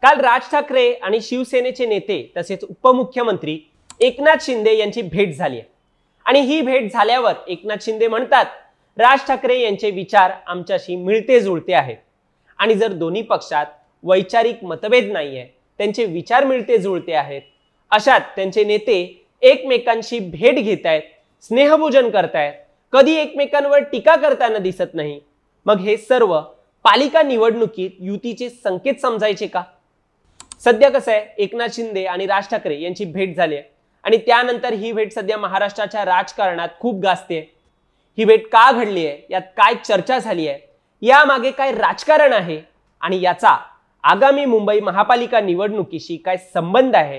काल राज ठाकरे आणि शिवसेनेचे नेते तसेच उपमुख्यमंत्री एकनाथ शिंदे यांची भेट झाली आहे आणि ही भेट झाल्यावर एकनाथ शिंदे म्हणतात राज ठाकरे यांचे विचार आमच्याशी मिळते जुळते आहेत आणि जर दोन्ही पक्षात वैचारिक मतभेद नाहीये, त्यांचे विचार मिळते जुळते आहेत, अशात त्यांचे नेते एकमेकांशी भेट घेतायत, स्नेहभोजन करतायत, कधी एकमेकांवर टीका करताना दिसत नाही, मग हे सर्व पालिका निवडणुकीत युतीचे संकेत समजायचे का? सध्या कसं आहे, एकनाथ शिंदे आणि राज ठाकरे यांची भेट झाली आहे आणि त्यानंतर ही भेट सध्या महाराष्ट्राच्या राजकारणात खूप गाजते. ही भेट का घडली आहे, यात काय चर्चा झाली आहे, यामागे काय राजकारण आहे आणि याचा आगामी मुंबई महापालिका निवडणुकीशी काय संबंध आहे,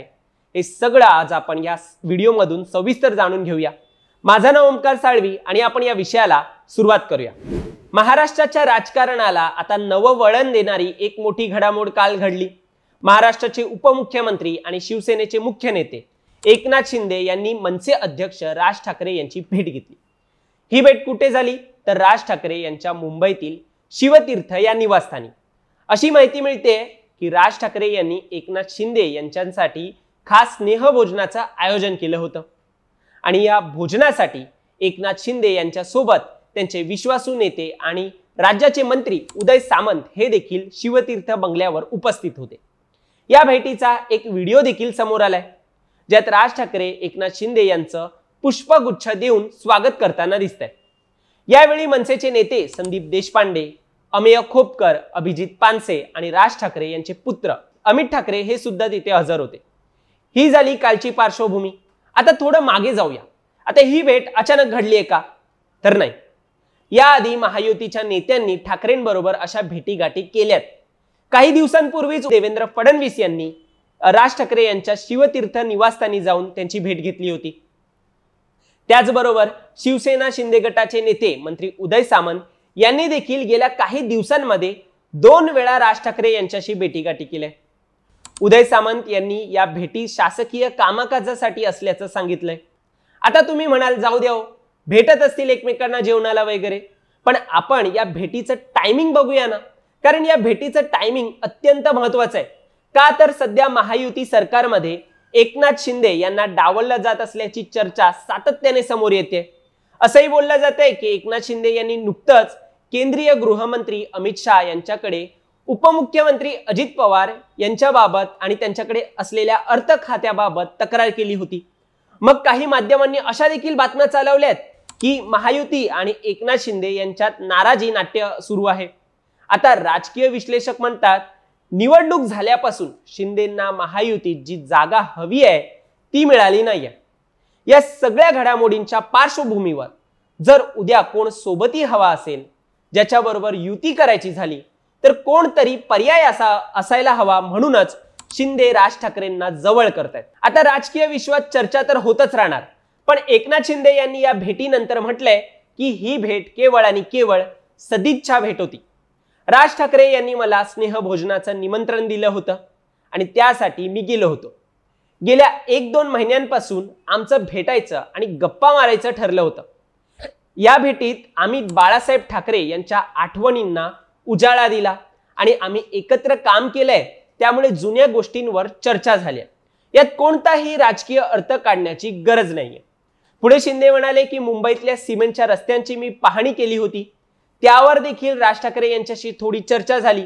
हे सगळं आज आपण या व्हिडिओमधून सविस्तर जाणून घेऊया. माझं नाव ओमकार साळवी आणि आपण या विषयाला सुरुवात करूया. महाराष्ट्राच्या राजकारणाला आता नवं वळण देणारी एक मोठी घडामोड काल घडली. महाराष्ट्राचे उपमुख्यमंत्री आणि शिवसेनेचे मुख्य नेते एकनाथ शिंदे यांनी मनसे अध्यक्ष राज ठाकरे यांची भेट घेतली. ही भेट कुठे झाली तर राज ठाकरे यांच्या मुंबईतील शिवतीर्थ या निवासस्थानी. अशी माहिती मिळते की राज ठाकरे यांनी एकनाथ शिंदे यांच्यासाठी खास स्नेहभोजनाचं आयोजन केलं होतं आणि या भोजनासाठी एकनाथ शिंदे यांच्या सोबत त्यांचे विश्वासू नेते आणि राज्याचे मंत्री उदय सामंत हे देखील शिवतीर्थ बंगल्यावर उपस्थित होते. या भेटीचा एक व्हिडिओ देखील समोर आलाय, ज्यात राज ठाकरे एकनाथ शिंदे यांचं पुष्पगुच्छ देऊन स्वागत करताना दिसतंय. यावेळी मनसेचे नेते संदीप देशपांडे, अमेय खोपकर, अभिजित पानसे आणि राज ठाकरे यांचे पुत्र अमित ठाकरे हे सुद्धा तिथे हजर होते. ही झाली कालची पार्श्वभूमी. आता थोडं मागे जाऊया. आता ही भेट अचानक घडली आहे का तर नाही. याआधी महायुतीच्या नेत्यांनी ठाकरेंबरोबर अशा भेटीगाठी केल्यात. काही दिवसांपूर्वीच देवेंद्र फडणवीस यांनी राज ठाकरे यांच्या शिवतीर्थ निवासस्थानी जाऊन त्यांची भेट घेतली होती. त्याचबरोबर शिवसेना शिंदे गटाचे नेते मंत्री उदय सामंत यांनी देखील गेल्या काही दिवसांमध्ये 2 वेळा राज ठाकरे यांच्याशी भेटीगाठी केल्या. उदय सामंत यांनी या भेटी शासकीय कामकाजासाठी असल्याचं सांगितलंय. आता तुम्ही म्हणाल जाऊ द्या, भेटत असतील एकमेकांना जेवणाला वगैरे, पण आपण या भेटीचं टायमिंग बघूया ना, कारण या भेटीचं टायमिंग अत्यंत महत्वाचं आहे. का तर सध्या महायुती सरकारमध्ये एकनाथ शिंदे यांना डावललं जात असल्याची चर्चा सातत्याने समोर येते. असंही बोललं जातंय की एकनाथ शिंदे यांनी नुकतंच केंद्रीय गृहमंत्री अमित शाह यांच्याकडे उपमुख्यमंत्री अजित पवार यांच्याबाबत आणि त्यांच्याकडे असलेल्या अर्थ खात्याबाबत तक्रार केली होती. मग काही माध्यमांनी अशा देखील बातम्या चालवल्यात की महायुती आणि एकनाथ शिंदे यांच्यात नाराजी नाट्य सुरू आहे. आता राजकीय विश्लेषक म्हणतात निवडणूक झाल्यापासून शिंदेंना महायुतीत जी जागा हवी आहे ती मिळाली नाहीये. या सगळ्या घडामोडींच्या पार्श्वभूमीवर जर उद्या कोण सोबती हवा असेल, ज्याच्याबरोबर युती करायची झाली, तर कोणतरी पर्याय असायला हवा, म्हणूनच शिंदे राज ठाकरेंना जवळ करतायत. आता राजकीय विश्वात चर्चा तर होतच राहणार, पण एकनाथ शिंदे यांनी या भेटीनंतर म्हटलंय की ही भेट केवळ आणि केवळ सदिच्छा भेट होती. राज ठाकरे यांनी मला स्नेहभोजनाचं निमंत्रण दिलं होतं आणि त्यासाठी मी गेलो होतो. गेल्या 1-2 महिन्यांपासून आमचं भेटायचं आणि गप्पा मारायचं ठरलं होतं. या भेटीत आम्ही बाळासाहेब ठाकरे यांच्या आठवणींना उजाळा दिला आणि आम्ही एकत्र काम केलंय, त्यामुळे जुन्या गोष्टींवर चर्चा झाली. यात कोणताही राजकीय अर्थ काढण्याची गरज नाहीये. पुढे शिंदे म्हणाले की मुंबईतल्या सिमेंटच्या रस्त्यांची मी पाहणी केली होती, त्यावर देखील राज ठाकरे यांच्याशी थोडी चर्चा झाली,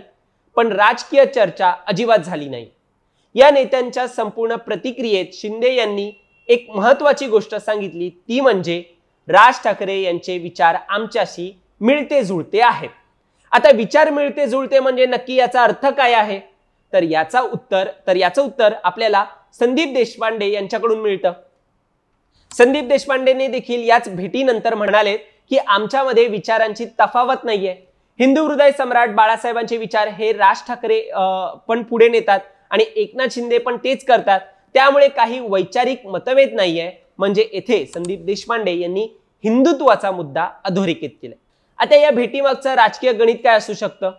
पण राजकीय चर्चा अजिबात झाली नाही. या नेत्यांच्या संपूर्ण प्रतिक्रियेत शिंदे यांनी एक महत्त्वाची गोष्ट सांगितली, ती म्हणजे राज ठाकरे यांचे विचार आमच्याशी मिळते जुळते आहेत. आता विचार मिळते जुळते म्हणजे नक्की याचा अर्थ काय आहे तर याचं उत्तर आपल्याला संदीप देशपांडे यांच्याकडून मिळतं. संदीप देशपांडेने देखील याच भेटीनंतर म्हणाले की आमच्यामध्ये विचारांची तफावत नाहीये. हिंदू हृदय सम्राट बाळासाहेबांचे विचार हे राज ठाकरे पण पुढे नेतात आणि एकनाथ शिंदे पण तेच करतात, त्यामुळे काही वैचारिक मतभेद नाहीये. म्हणजे येथे संदीप देशपांडे यांनी हिंदुत्वाचा मुद्दा अधोरेखित केला. आता या भेटीमागचं राजकीय गणित काय असू शकतं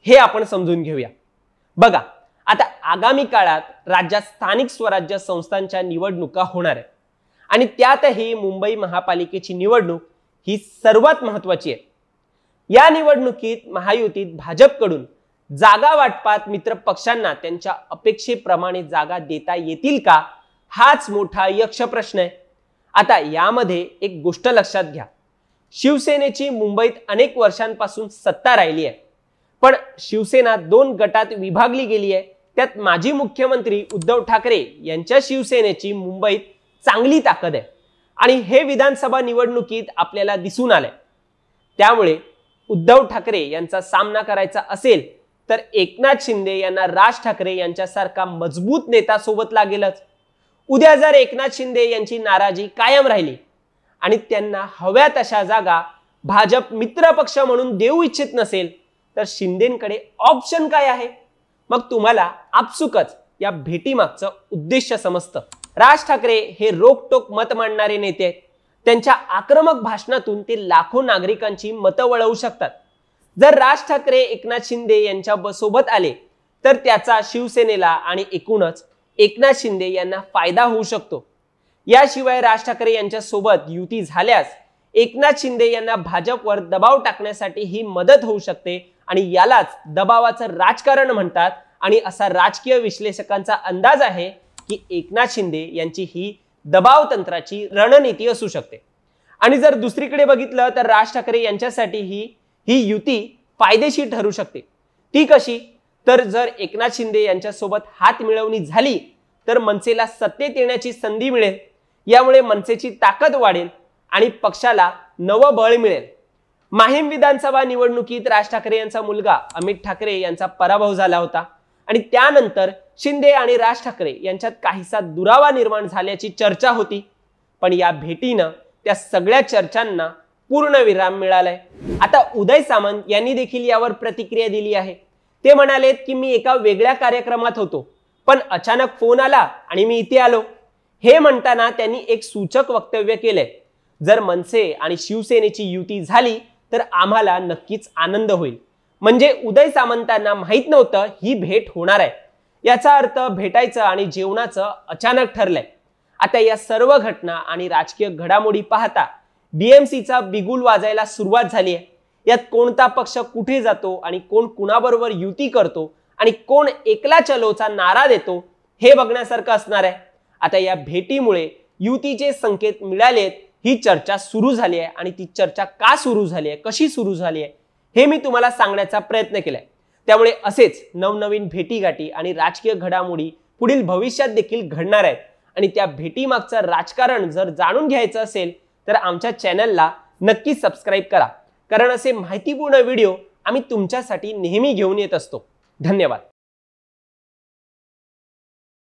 हे आपण समजून घेऊया. बघा, आता आगामी काळात राज्यात स्थानिक स्वराज्य संस्थांच्या निवडणुका होणार आहेत आणि त्यातही मुंबई महापालिकेची निवडणूक ही सर्वात महत्त्वाची आहे. या निवडणुकीत महायुतीत भाजपकडून जागा वाटपात मित्र पक्षांना त्यांच्या अपेक्षेप्रमाणे जागा देता येतील का, हाच मोठा यक्ष प्रश्न आहे. आता यामध्ये एक गोष्ट लक्षात घ्या. शिवसेनेची मुंबईत अनेक वर्षांपासून सत्ता राहिली आहे, पण शिवसेना 2 गटात विभागली गेली आहे. त्यात माजी मुख्यमंत्री उद्धव ठाकरे यांच्या शिवसेनेची मुंबईत चांगली ताकद आहे आणि हे विधानसभा निवडणुकीत आपल्याला दिसून आलंय. त्यामुळे उद्धव ठाकरे यांचा सामना करायचा असेल तर एकनाथ शिंदे यांना राज ठाकरे यांच्यासारखा मजबूत नेता सोबत लागेलच. उद्या जर एकनाथ शिंदे यांची नाराजी कायम राहिली आणि त्यांना हव्या तशा जागा भाजप मित्र पक्ष म्हणून देऊ इच्छित नसेल तर शिंदेंकडे ऑप्शन काय आहे? मग तुम्हाला आपसुकच या भेटीमागचं उद्देश समजतं. राज ठाकरे हे रोकटोक मत मांडणारे नेते आहेत. त्यांच्या आक्रमक भाषणातून ते लाखो नागरिकांची मतं वळवू शकतात. जर राज ठाकरे एकनाथ शिंदे यांच्या सोबत आले तर त्याचा शिवसेनेला आणि एकूणच एकनाथ शिंदे यांना फायदा होऊ शकतो. याशिवाय राज ठाकरे यांच्या सोबत युती झाल्यास एकनाथ शिंदे यांना भाजपवर दबाव टाकण्यासाठी ही मदत होऊ शकते आणि यालाच दबावाचं राजकारण म्हणतात. आणि असा राजकीय विश्लेषकांचा अंदाज आहे की एकनाथ शिंदे यांची ही दबाव तंत्राची रणनीती असू शकते. आणि जर दुसरीकडे बघितलं तर राज ठाकरे यांच्यासाठी ही युती फायदेशीर ठरू शकते. ती कशी? तर जर एकनाथ शिंदे यांच्यासोबत हात मिळवणी झाली तर मनसेला सत्तेत येण्याची संधी मिळेल. यामुळे मनसेची ताकद वाढेल आणि पक्षाला नवं बळ मिळेल. माहीम विधानसभा निवडणुकीत राज ठाकरे यांचा मुलगा अमित ठाकरे यांचा पराभव झाला होता आणि त्यानंतर शिंदे आणि राज ठाकरे यांच्यात काहीसा दुरावा निर्माण झाल्याची चर्चा होती. पण या भेटीनं त्या सगळ्या चर्चांना पूर्ण विराम मिळालाय. आता उदय सामंत यांनी देखील यावर प्रतिक्रिया दिली आहे. ते म्हणालेत की मी एका वेगळ्या कार्यक्रमात होतो पण अचानक फोन आला आणि मी इथे आलो. हे म्हणताना त्यांनी एक सूचक वक्तव्य केलंय. जर मनसे आणि शिवसेनेची युती झाली तर आम्हाला नक्कीच आनंद होईल. म्हणजे उदय सामंतांना माहित नव्हतं ही भेट होणार आहे. याचा अर्थ भेटायचं आणि जेवणाचं अचानक ठरलंय. आता या सर्व घटना आणि राजकीय घडामोडी पाहता बीएमसीचा बिगुल वाजायला सुरुवात झाली आहे. यात कोणता पक्ष कुठे जातो आणि कोण कुणाबरोबर युती करतो आणि कोण एकला चलोचा नारा देतो हे बघण्यासारखं असणार आहे. आता या भेटीमुळे युतीचे संकेत मिळालेत, ही चर्चा सुरू झाली आहे आणि ती चर्चा का सुरू झाली आहे, कशी सुरू झाली आहे हे मी तुम्हाला सांगण्याचा प्रयत्न केलाय. त्यामुळे असेच नवनवीन भेटीगाठी आणि राजकीय घडामोडी पुढील भविष्यात देखील घडणार आहेत. आणि त्या भेटीमागचं राजकारण जर जाणून घ्यायचं असेल तर आमच्या चॅनलला नक्की सबस्क्राईब करा, कारण असे माहितीपूर्ण व्हिडिओ आम्ही तुमच्यासाठी नेहमी घेऊन येत असतो. धन्यवाद.